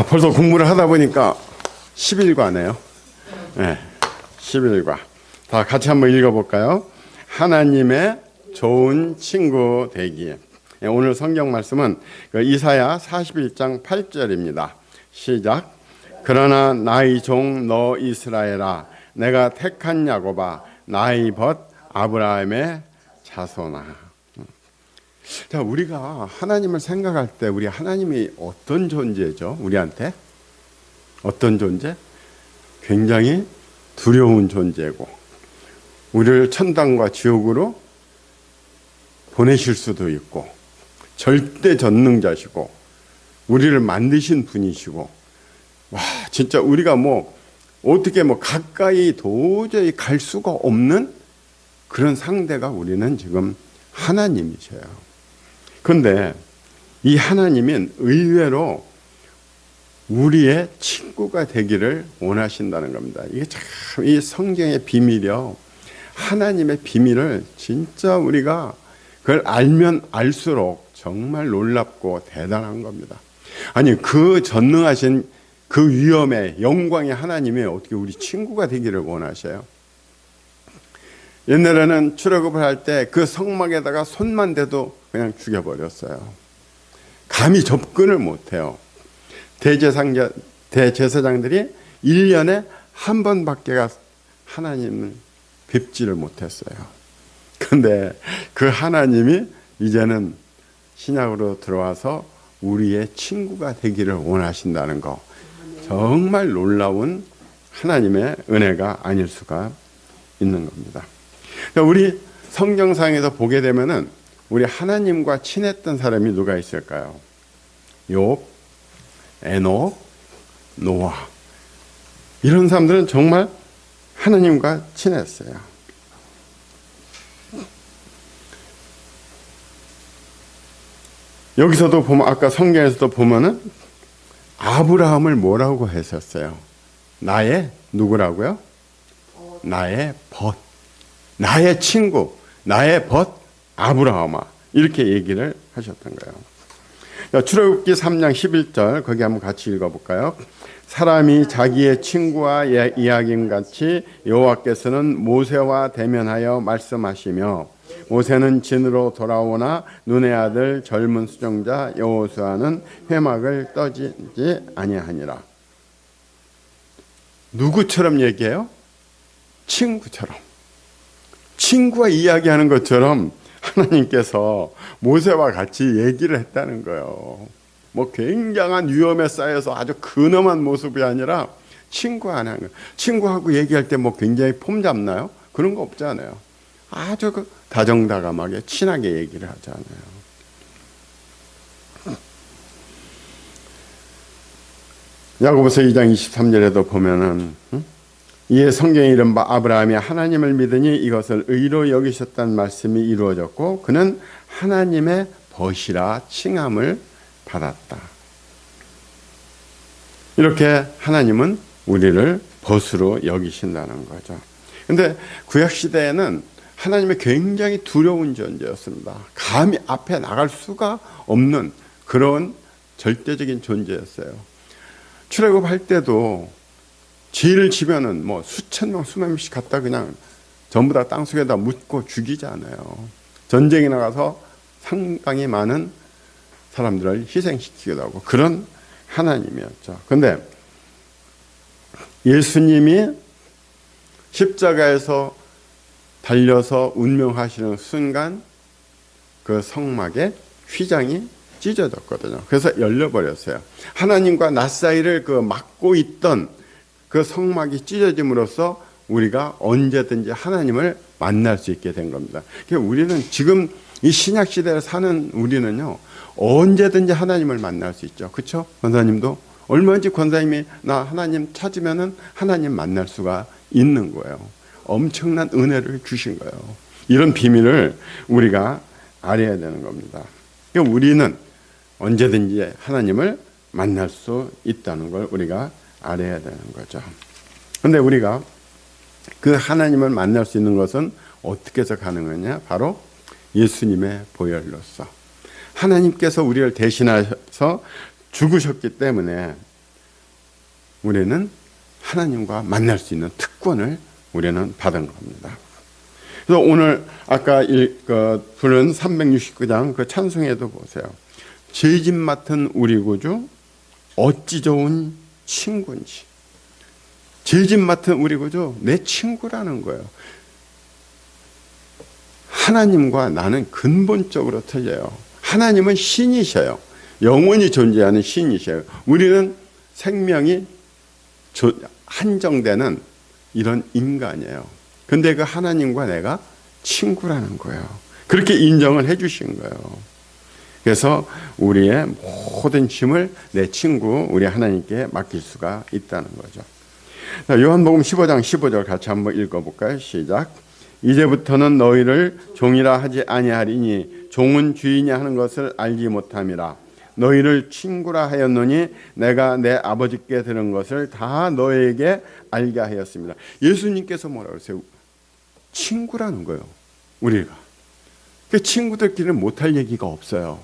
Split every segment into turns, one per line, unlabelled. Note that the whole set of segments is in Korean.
벌써 공부를 하다 보니까 11과네요. 네, 11과. 다 같이 한번 읽어볼까요? 하나님의 좋은 친구 되기. 오늘 성경 말씀은 이사야 41장 8절입니다. 시작. 그러나 나의 종 너 이스라엘아, 내가 택한 야곱아, 나의 벗 아브라함의 자손아. 자, 우리가 하나님을 생각할 때 우리 하나님이 어떤 존재죠? 우리한테 어떤 존재? 굉장히 두려운 존재고, 우리를 천당과 지옥으로 보내실 수도 있고, 절대 전능자시고, 우리를 만드신 분이시고, 와, 진짜 우리가 어떻게 가까이 도저히 갈 수가 없는 그런 상대가 우리는 지금 하나님이셔요. 그런데 이 하나님은 의외로 우리의 친구가 되기를 원하신다는 겁니다. 이게 참 이 성경의 비밀이요. 하나님의 비밀을 진짜 우리가 그걸 알면 알수록 정말 놀랍고 대단한 겁니다. 아니, 그 전능하신 그 위엄의 영광의 하나님이 어떻게 우리 친구가 되기를 원하셔요? 옛날에는 출애굽을 할 때 그 성막에다가 손만 대도 그냥 죽여버렸어요. 감히 접근을 못해요. 대제사장들이 1년에 한 번밖에 하나님을 뵙지를 못했어요. 그런데 그 하나님이 이제는 신약으로 들어와서 우리의 친구가 되기를 원하신다는 거, 정말 놀라운 하나님의 은혜가 아닐 수가 있는 겁니다. 우리 성경상에서 보게 되면은 우리 하나님과 친했던 사람이 누가 있을까요? 욥, 에녹, 노아. 이런 사람들은 정말 하나님과 친했어요. 여기서도 보면, 아까 성경에서도 보면은 아브라함을 뭐라고 했었어요? 나의 누구라고요? 나의 벗, 나의 친구, 나의 벗 아브라함아, 이렇게 얘기를 하셨던 거예요. 출애굽기 3장 11절 거기 한번 같이 읽어볼까요? 사람이 자기의 친구와 이야김같이 여호와께서는 모세와 대면하여 말씀하시며, 모세는 진으로 돌아오나 눈의 아들 젊은 수종자 여호수아는 회막을 떠지지 아니하니라. 누구처럼 얘기해요? 친구처럼. 친구와 이야기하는 것처럼 하나님께서 모세와 같이 얘기를 했다는 거예요. 굉장한 위험에 쌓여서 아주 근엄한 모습이 아니라 친구하고 하는 거예요. 친구하고 얘기할 때 굉장히 폼 잡나요? 그런 거 없잖아요. 아주 다정다감하게 친하게 얘기를 하잖아요. 야고보서 2장 23절에도 보면은 이에 성경에 이른 바 아브라함이 하나님을 믿으니 이것을 의로 여기셨다는 말씀이 이루어졌고, 그는 하나님의 벗이라 칭함을 받았다. 이렇게 하나님은 우리를 벗으로 여기신다는 거죠. 그런데 구약시대에는 하나님이 굉장히 두려운 존재였습니다. 감히 앞에 나갈 수가 없는 그런 절대적인 존재였어요. 출애굽할 때도 죄를 지면은 수천 명, 수만 명씩 갖다 그냥 전부 다 땅속에다 묻고 죽이잖아요. 전쟁에 나가서 상당히 많은 사람들을 희생시키기도 하고 그런 하나님이었죠. 그런데 예수님이 십자가에서 달려서 운명하시는 순간 그 성막에 휘장이 찢어졌거든요. 그래서 열려버렸어요. 하나님과 나 사이를 막고 있던 그 성막이 찢어짐으로써 우리가 언제든지 하나님을 만날 수 있게 된 겁니다. 그러니까 우리는 지금 이 신약 시대에 사는 우리는요, 언제든지 하나님을 만날 수 있죠. 그렇죠? 권사님도 얼마든지 권사님이 나 하나님 찾으면은 하나님 만날 수가 있는 거예요. 엄청난 은혜를 주신 거예요. 이런 비밀을 우리가 알아야 되는 겁니다. 그러니까 우리는 언제든지 하나님을 만날 수 있다는 걸 우리가 알아야 되는 거죠. 그런데 우리가 그 하나님을 만날 수 있는 것은 어떻게 해서 가능하냐? 바로 예수님의 보혈로서. 하나님께서 우리를 대신하셔서 죽으셨기 때문에 우리는 하나님과 만날 수 있는 특권을 우리는 받은 겁니다. 그래서 오늘 아까 부른 369장 그 찬송에도 보세요. 죄짓 맡은 우리 구주 어찌 좋은 친구인지. 죄짓 맡은 우리 구주 내 친구라는 거예요. 하나님과 나는 근본적으로 틀려요. 하나님은 신이셔요. 영원히 존재하는 신이셔요. 우리는 생명이 한정되는 이런 인간이에요. 근데 그 하나님과 내가 친구라는 거예요. 그렇게 인정을 해 주신 거예요. 그래서 우리의 모든 짐을 내 친구, 우리 하나님께 맡길 수가 있다는 거죠. 요한복음 15장 15절 같이 한번 읽어볼까요? 시작. 이제부터는 너희를 종이라 하지 아니하리니 종은 주인이 하는 것을 알지 못함이라. 너희를 친구라 하였노니 내가 내 아버지께 들은 것을 다 너희에게 알게 하였습니다. 예수님께서 뭐라고 했어요? 친구라는 거예요. 우리가. 그 친구들끼리는 못할 얘기가 없어요.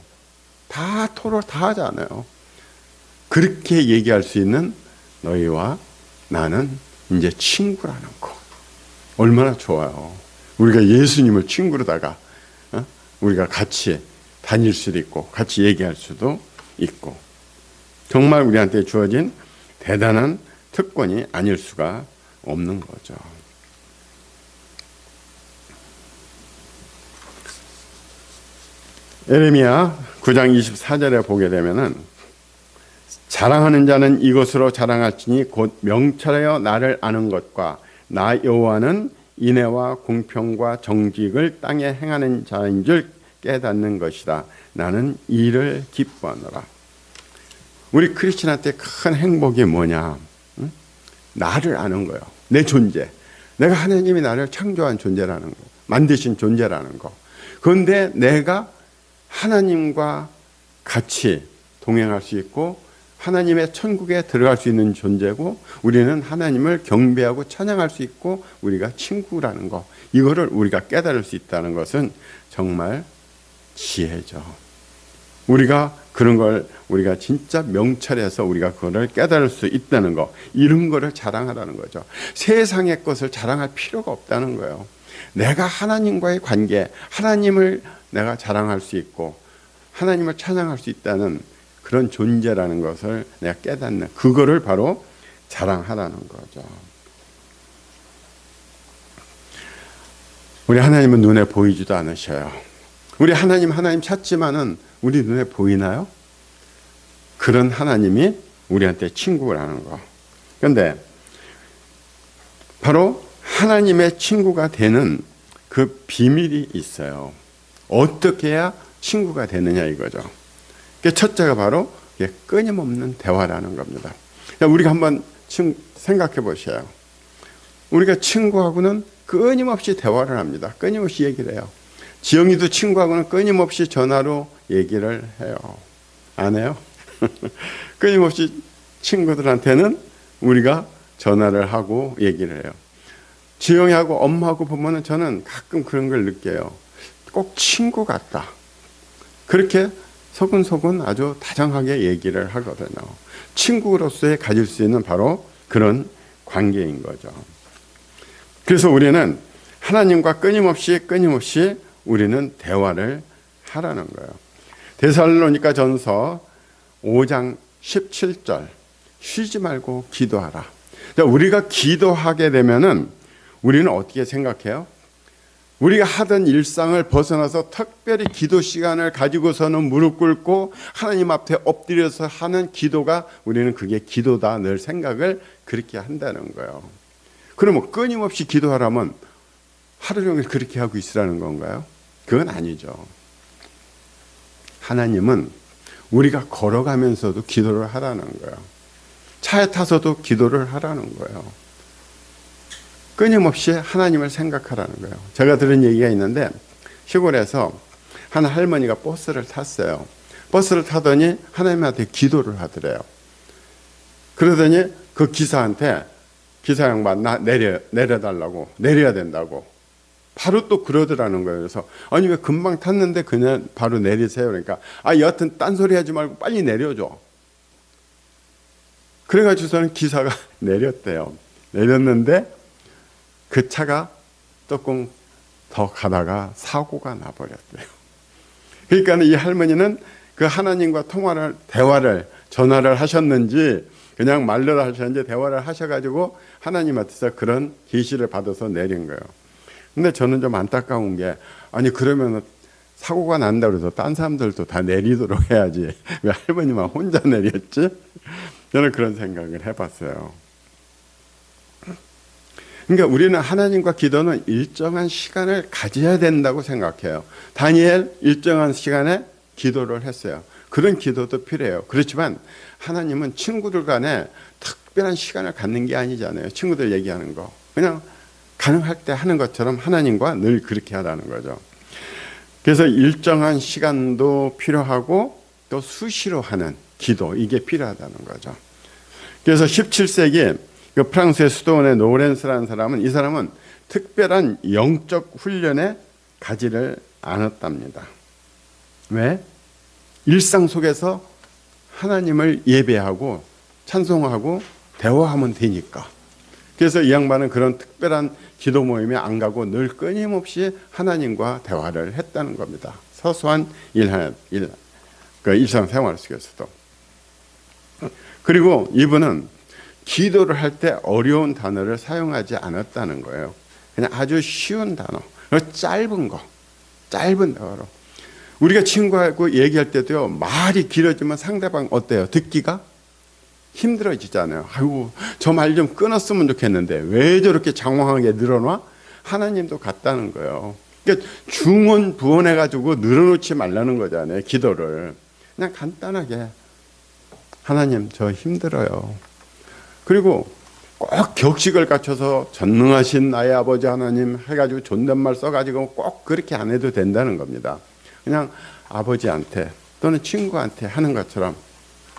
다 토론 다 하잖아요. 그렇게 얘기할 수 있는 너희와 나는 이제 친구라는 거. 얼마나 좋아요. 우리가 예수님을 친구로다가 우리가 같이 다닐 수도 있고 같이 얘기할 수도 있고 정말 우리한테 주어진 대단한 특권이 아닐 수가 없는 거죠. 예레미야 9장 24절에 보게 되면은 자랑하는 자는 이것으로 자랑할지니 곧 명철하여 나를 아는 것과 나 여호와는 인애와 공평과 정직을 땅에 행하는 자인 줄 깨닫는 것이다. 나는 이를 기뻐하노라. 우리 크리스천한테 큰 행복이 뭐냐? 응? 나를 아는 거예요. 내 존재. 내가 하나님이 나를 창조한 존재라는 거. 만드신 존재라는 거. 그런데 내가 하나님과 같이 동행할 수 있고 하나님의 천국에 들어갈 수 있는 존재고 우리는 하나님을 경배하고 찬양할 수 있고 우리가 친구라는 거. 이거를 우리가 깨달을 수 있다는 것은 정말 지혜죠. 우리가 그런 걸 우리가 진짜 명철해서 우리가 그거를 깨달을 수 있다는 거. 이런 거를 자랑하라는 거죠. 세상의 것을 자랑할 필요가 없다는 거예요. 내가 하나님과의 관계, 하나님을 내가 자랑할 수 있고 하나님을 찬양할 수 있다는 그런 존재라는 것을 내가 깨닫는 그거를 바로 자랑하라는 거죠. 우리 하나님은 눈에 보이지도 않으셔요. 우리 하나님 찾지만은 우리 눈에 보이나요? 그런 하나님이 우리한테 친구라는 거. 그런데 바로 하나님의 친구가 되는 그 비밀이 있어요. 어떻게 해야 친구가 되느냐 이거죠. 첫째가 바로 끊임없는 대화라는 겁니다. 우리가 한번 생각해 보셔요. 우리가 친구하고는 끊임없이 대화를 합니다. 끊임없이 얘기를 해요. 지영이도 친구하고는 끊임없이 전화로 얘기를 해요. 안 해요? 끊임없이 친구들한테는 우리가 전화를 하고 얘기를 해요. 지영이하고 엄마하고 보면은 저는 가끔 그런 걸 느껴요. 꼭 친구 같다. 그렇게 소근소근 아주 다정하게 얘기를 하거든요. 친구로서의 가질 수 있는 바로 그런 관계인 거죠. 그래서 우리는 하나님과 끊임없이 우리는 대화를 하라는 거예요. 데살로니가 전서 5장 17절 쉬지 말고 기도하라. 우리가 기도하게 되면은 우리는 어떻게 생각해요? 우리가 하던 일상을 벗어나서 특별히 기도 시간을 가지고서는 무릎 꿇고 하나님 앞에 엎드려서 하는 기도가 우리는 그게 기도다 늘 생각을 그렇게 한다는 거예요. 그러면 끊임없이 기도하라면 하루 종일 그렇게 하고 있으라는 건가요? 그건 아니죠. 하나님은 우리가 걸어가면서도 기도를 하라는 거예요. 차에 타서도 기도를 하라는 거예요. 끊임없이 하나님을 생각하라는 거예요. 제가 들은 얘기가 있는데 시골에서 한 할머니가 버스를 탔어요. 버스를 타더니 하나님한테 기도를 하더래요. 그러더니 그 기사한테 기사 양반 나 내려달라고 내려야 된다고 바로 또 그러더라는 거예요. 그래서 아니 왜 금방 탔는데 그냥 바로 내리세요. 그러니까 여하튼 딴소리 하지 말고 빨리 내려줘. 그래가지고서는 기사가 내렸대요. 내렸는데 그 차가 조금 더 가다가 사고가 나버렸대요. 그러니까 이 할머니는 그 하나님과 대화를, 전화를 하셨는지 그냥 말로 하셨는지 대화를 하셔가지고 하나님한테서 그런 계시를 받아서 내린 거예요. 근데 저는 좀 안타까운 게, 아니 그러면 사고가 난다고 해서 딴 사람들도 다 내리도록 해야지 왜 할머니만 혼자 내렸지? 저는 그런 생각을 해봤어요. 그러니까 우리는 하나님과 기도는 일정한 시간을 가져야 된다고 생각해요. 다니엘 일정한 시간에 기도를 했어요. 그런 기도도 필요해요. 그렇지만 하나님은 친구들 간에 특별한 시간을 갖는 게 아니잖아요. 친구들 얘기하는 거 그냥 가능할 때 하는 것처럼 하나님과 늘 그렇게 하라는 거죠. 그래서 일정한 시간도 필요하고 또 수시로 하는 기도, 이게 필요하다는 거죠. 그래서 17세기 그 프랑스의 수도원의 노렌스라는 사람은, 이 사람은 특별한 영적 훈련에 가지를 않았답니다. 왜? 일상 속에서 하나님을 예배하고 찬송하고 대화하면 되니까. 그래서 이 양반은 그런 특별한 기도 모임에 안 가고 늘 끊임없이 하나님과 대화를 했다는 겁니다. 소소한 일상생활 속에서도. 그리고 이분은 기도를 할 때 어려운 단어를 사용하지 않았다는 거예요. 그냥 아주 쉬운 단어, 짧은 단어로. 우리가 친구하고 얘기할 때도요, 말이 길어지면 상대방 어때요? 듣기가 힘들어지잖아요. 아이고, 저 말 좀 끊었으면 좋겠는데 왜 저렇게 장황하게 늘어놔? 하나님도 같다는 거예요. 그러니까 중언부언해가지고 늘어놓지 말라는 거잖아요. 기도를 그냥 간단하게, 하나님 저 힘들어요. 그리고 꼭 격식을 갖춰서 전능하신 나의 아버지 하나님 해가지고 존댓말 써가지고 꼭 그렇게 안 해도 된다는 겁니다. 그냥 아버지한테 또는 친구한테 하는 것처럼,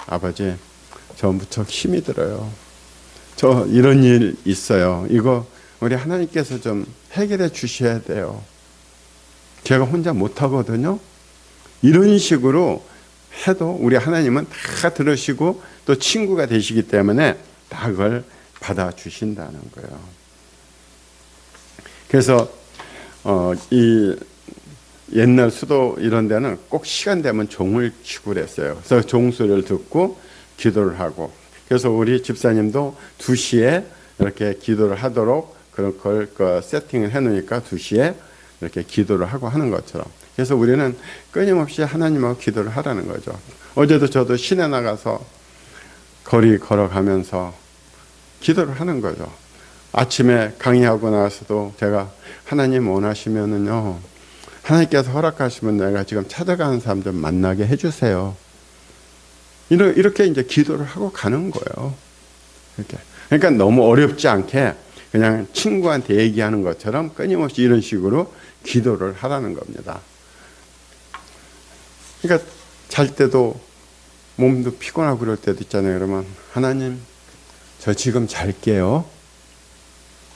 아버지 저 무척 힘이 들어요. 저 이런 일 있어요. 이거 우리 하나님께서 좀 해결해 주셔야 돼요. 제가 혼자 못하거든요. 이런 식으로 해도 우리 하나님은 다 들으시고 또 친구가 되시기 때문에 다 그걸 받아주신다는 거예요. 그래서 이 옛날 수도 이런 데는 꼭 시간 되면 종을 치고 그랬어요. 그래서 종소리를 듣고 기도를 하고, 그래서 우리 집사님도 2시에 이렇게 기도를 하도록 그런 걸 세팅을 해놓으니까 2시에 이렇게 기도를 하고 하는 것처럼. 그래서 우리는 끊임없이 하나님하고 기도를 하라는 거죠. 어제도 저도 시내 나가서 거리 걸어가면서 기도를 하는 거죠. 아침에 강의하고 나서도 제가 하나님 원하시면은요, 하나님께서 허락하시면 내가 지금 찾아가는 사람 좀 만나게 해주세요. 이렇게 이제 기도를 하고 가는 거예요. 이렇게. 그러니까 너무 어렵지 않게 그냥 친구한테 얘기하는 것처럼 끊임없이 이런 식으로 기도를 하라는 겁니다. 그러니까 잘 때도 몸도 피곤하고 그럴 때도 있잖아요. 그러면 하나님 저 지금 잘게요.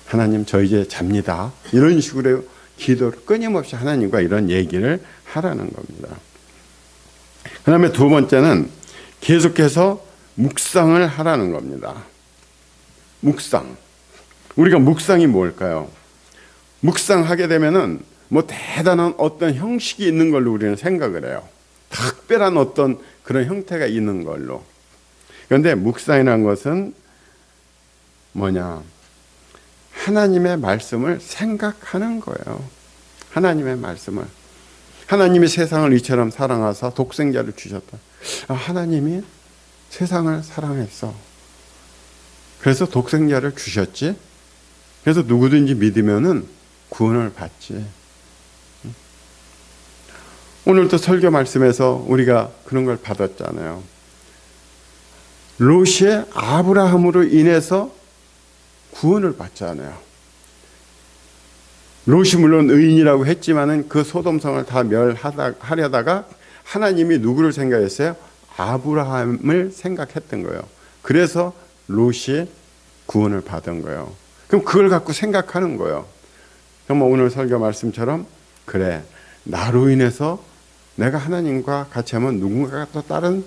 하나님 저 이제 잡니다. 이런 식으로 기도를 끊임없이 하나님과 이런 얘기를 하라는 겁니다. 그 다음에 두 번째는 계속해서 묵상을 하라는 겁니다. 묵상. 우리가 묵상이 뭘까요? 묵상하게 되면은 뭐 대단한 어떤 형식이 있는 걸로 우리는 생각을 해요. 특별한 어떤 그런 형태가 있는 걸로. 그런데 묵상이라는 것은 뭐냐? 하나님의 말씀을 생각하는 거예요. 하나님의 말씀을. 하나님이 세상을 이처럼 사랑하사 독생자를 주셨다. 하나님이 세상을 사랑했어. 그래서 독생자를 주셨지. 그래서 누구든지 믿으면은 구원을 받지. 오늘도 설교 말씀에서 우리가 그런 걸 받았잖아요. 롯이 아브라함으로 인해서 구원을 받잖아요. 롯이 물론 의인이라고 했지만은 그 소돔성을 다 멸하려다가 하나님이 누구를 생각했어요? 아브라함을 생각했던 거예요. 그래서 롯이 구원을 받은 거예요. 그럼 그걸 갖고 생각하는 거예요. 그럼 오늘 설교 말씀처럼, 그래 나로 인해서 내가 하나님과 같이 하면 누군가가 또 다른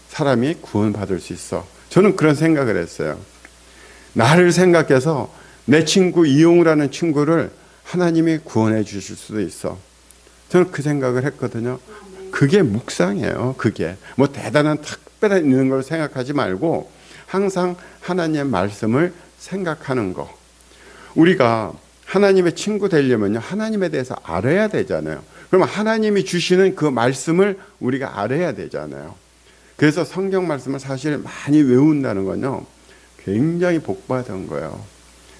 사람이 구원받을 수 있어. 저는 그런 생각을 했어요. 나를 생각해서 내 친구 이용우라는 친구를 하나님이 구원해 주실 수도 있어. 저는 그 생각을 했거든요. 그게 묵상이에요. 그게 뭐 대단한 특별한 있는 걸 생각하지 말고 항상 하나님의 말씀을 생각하는 거. 우리가 하나님의 친구 되려면요, 하나님에 대해서 알아야 되잖아요. 그러면 하나님이 주시는 그 말씀을 우리가 알아야 되잖아요. 그래서 성경 말씀을 사실 많이 외운다는 건요, 굉장히 복받은 거예요.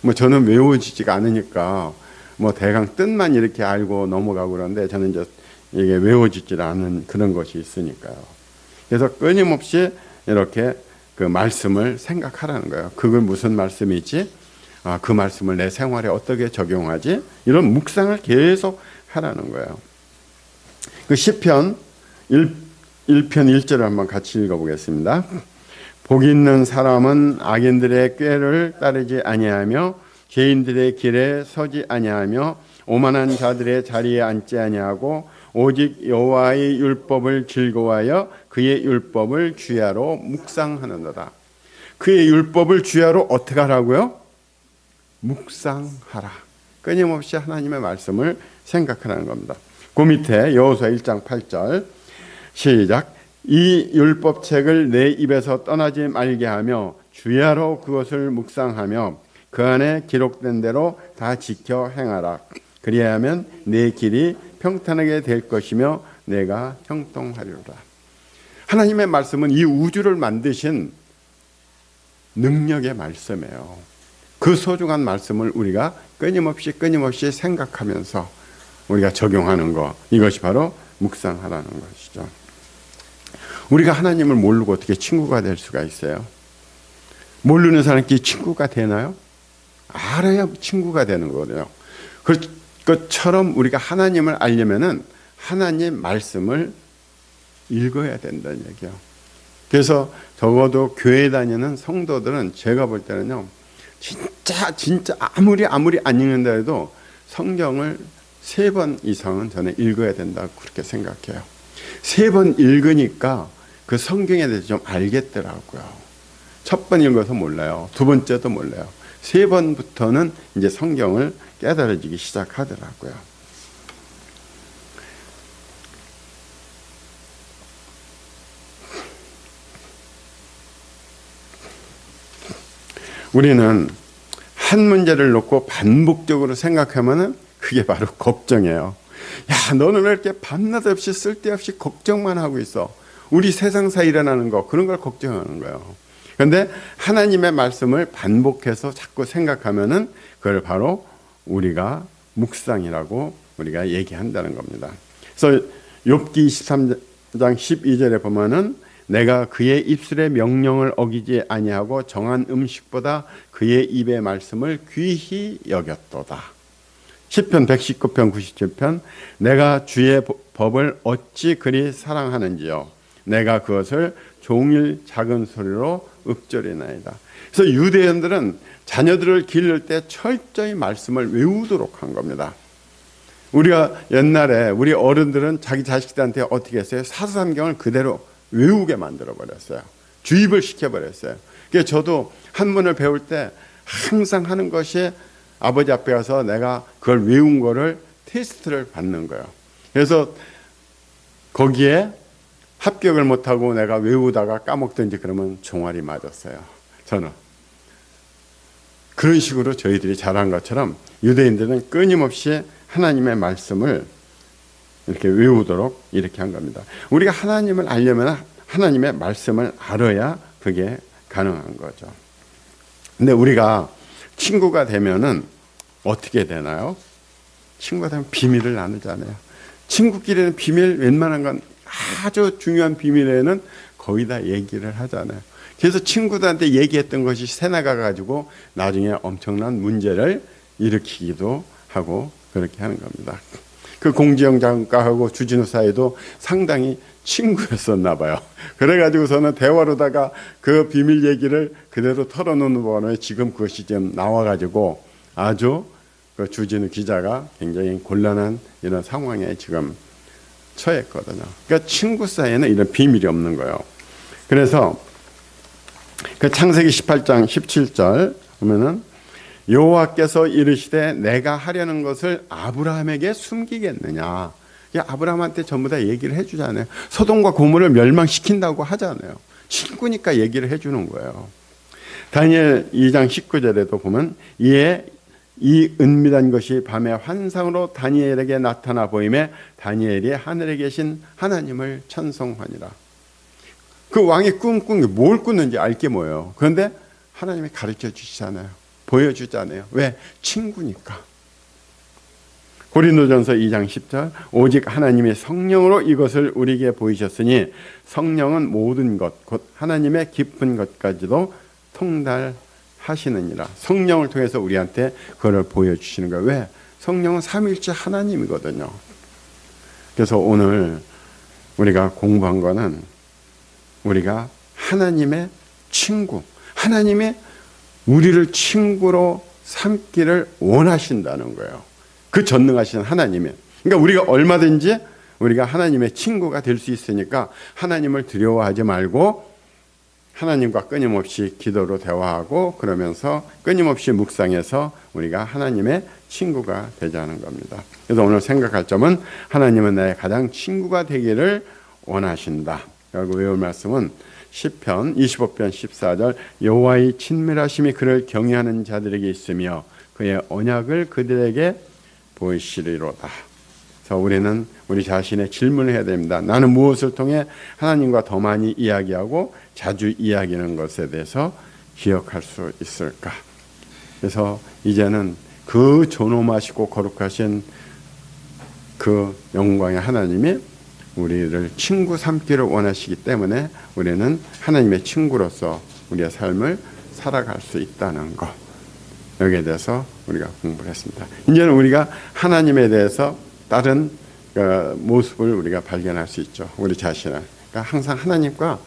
뭐 저는 외워지지가 않으니까 뭐 대강 뜻만 이렇게 알고 넘어가고 그러는데, 저는 이제 이게 외워지지 않은 그런 것이 있으니까요. 그래서 끊임없이 이렇게 그 말씀을 생각하라는 거예요. 그건 무슨 말씀이지? 그 말씀을 내 생활에 어떻게 적용하지? 이런 묵상을 계속 하라는 거예요. 그 시편 1편 1절을 한번 같이 읽어보겠습니다. 복 있는 사람은 악인들의 꾀를 따르지 아니하며 죄인들의 길에 서지 아니하며 오만한 자들의 자리에 앉지 아니하고 오직 여호와의 율법을 즐거워하여 그의 율법을 주야로 묵상하는도다. 그의 율법을 주야로 어떻게 하라고요? 묵상하라. 끊임없이 하나님의 말씀을 생각하라는 겁니다. 그 밑에 여호수아 1장 8절 시작. 이 율법책을 내 입에서 떠나지 말게 하며 주야로 그것을 묵상하며 그 안에 기록된 대로 다 지켜 행하라. 그리하면 내 길이 평탄하게 될 것이며 내가 형통하리로다. 하나님의 말씀은 이 우주를 만드신 능력의 말씀이에요. 그 소중한 말씀을 우리가 끊임없이 생각하면서 우리가 적용하는 것, 이것이 바로 묵상하라는 것이죠. 우리가 하나님을 모르고 어떻게 친구가 될 수가 있어요? 모르는 사람끼리 친구가 되나요? 알아야 친구가 되는 거거든요. 그것처럼 우리가 하나님을 알려면은 하나님 말씀을 읽어야 된다는 얘기예요. 그래서 적어도 교회 다니는 성도들은 제가 볼 때는요, 진짜 아무리 안 읽는다 해도 성경을 3번 이상은 저는 읽어야 된다고 그렇게 생각해요. 3번 읽으니까 그 성경에 대해서 좀 알겠더라고요. 첫 번 읽어서 몰라요. 두 번째도 몰라요. 3번부터는 이제 성경을 깨달아지기 시작하더라고요. 우리는 한 문제를 놓고 반복적으로 생각하면은 그게 바로 걱정이에요. 야, 너는 왜 이렇게 밤낮 없이 쓸데없이 걱정만 하고 있어? 우리 세상사 일어나는 거, 그런 걸 걱정하는 거예요. 그런데 하나님의 말씀을 반복해서 자꾸 생각하면은 그걸 바로 우리가 묵상이라고 우리가 얘기한다는 겁니다. 그래서 욥기 23장 12절에 보면은 내가 그의 입술의 명령을 어기지 아니하고 정한 음식보다 그의 입의 말씀을 귀히 여겼도다. 시편 119편 97편 내가 주의 법을 어찌 그리 사랑하는지요. 내가 그것을 종일 작은 소리로 읊조리나이다. 그래서 유대인들은 자녀들을 기를 때 철저히 말씀을 외우도록 한 겁니다. 우리가 옛날에 우리 어른들은 자기 자식들한테 어떻게 했어요? 사서삼경을 그대로 외우게 만들어 버렸어요. 주입을 시켜 버렸어요. 그래서 저도 한문을 배울 때 항상 하는 것이 아버지 앞에 가서 내가 그걸 외운 거를 테스트를 받는 거예요. 그래서 거기에 합격을 못하고 내가 외우다가 까먹든지 그러면 종아리 맞았어요. 저는 그런 식으로 저희들이 잘한 것처럼 유대인들은 끊임없이 하나님의 말씀을 이렇게 외우도록 이렇게 한 겁니다. 우리가 하나님을 알려면 하나님의 말씀을 알아야 그게 가능한 거죠. 근데 우리가 친구가 되면은 어떻게 되나요? 친구가 되면 비밀을 나누잖아요. 친구끼리는 비밀, 웬만한 건 아주 중요한 비밀에는 거의 다 얘기를 하잖아요. 그래서 친구들한테 얘기했던 것이 새나가가지고 나중에 엄청난 문제를 일으키기도 하고 그렇게 하는 겁니다. 그 공지영 장관하고 주진우 사이도 상당히 친구였었나 봐요. 그래가지고서는 대화로다가 그 비밀 얘기를 그대로 털어놓는 바람에 지금 그것이 좀 나와가지고 아주 그 주진우 기자가 굉장히 곤란한 이런 상황에 지금 처했거든요. 그러니까 친구 사이에는 이런 비밀이 없는 거예요. 그래서 그 창세기 18장 17절 보면은 여호와께서 이르시되 내가 하려는 것을 아브라함에게 숨기겠느냐. 아브라함한테 전부 다 얘기를 해주잖아요. 소돔과 고모를 멸망시킨다고 하잖아요. 친구니까 얘기를 해주는 거예요. 다니엘 2장 19절에도 보면 이에 이 은밀한 것이 밤의 환상으로 다니엘에게 나타나 보임에 다니엘이 하늘에 계신 하나님을 찬송하니라. 그 왕이 꿈꾼 게 뭘 꿨는지 알게 뭐예요. 그런데 하나님이 가르쳐 주시잖아요. 보여주잖아요. 왜? 친구니까. 고린도전서 2장 10절 오직 하나님의 성령으로 이것을 우리에게 보이셨으니 성령은 모든 것 곧 하나님의 깊은 것까지도 통달하시느니라. 성령을 통해서 우리한테 그걸 보여주시는 거예요. 왜? 성령은 삼위일체 하나님이거든요. 그래서 오늘 우리가 공부한 거는 우리가 하나님의 친구, 하나님의 우리를 친구로 삼기를 원하신다는 거예요. 그 전능하신 하나님이. 그러니까 우리가 얼마든지 우리가 하나님의 친구가 될 수 있으니까 하나님을 두려워하지 말고 하나님과 끊임없이 기도로 대화하고 그러면서 끊임없이 묵상해서 우리가 하나님의 친구가 되자는 겁니다. 그래서 오늘 생각할 점은 하나님은 나의 가장 친구가 되기를 원하신다. 그리고 외울 말씀은 시편 25편 14절 여호와의 친밀하심이 그를 경외하는 자들에게 있으며 그의 언약을 그들에게 보이시리로다. 그래서 우리는 우리 자신의 질문을 해야 됩니다. 나는 무엇을 통해 하나님과 더 많이 이야기하고 자주 이야기하는 것에 대해서 기억할 수 있을까? 그래서 이제는 그 존엄하시고 거룩하신 그 영광의 하나님이 우리를 친구 삼기를 원하시기 때문에 우리는 하나님의 친구로서 우리의 삶을 살아갈 수 있다는 것, 여기에 대해서 우리가 공부를 했습니다. 이제는 우리가 하나님에 대해서 다른 모습을 우리가 발견할 수 있죠. 우리 자신을. 그러니까 항상 하나님과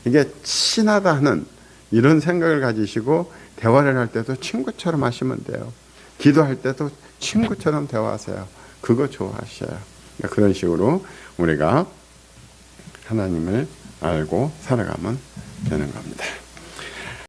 이게 친하다 하는 이런 생각을 가지시고 대화를 할 때도 친구처럼 하시면 돼요. 기도할 때도 친구처럼 대화하세요. 그거 좋아하셔요. 그러니까 그런 식으로 우리가 하나님을 알고 살아가면 되는 겁니다.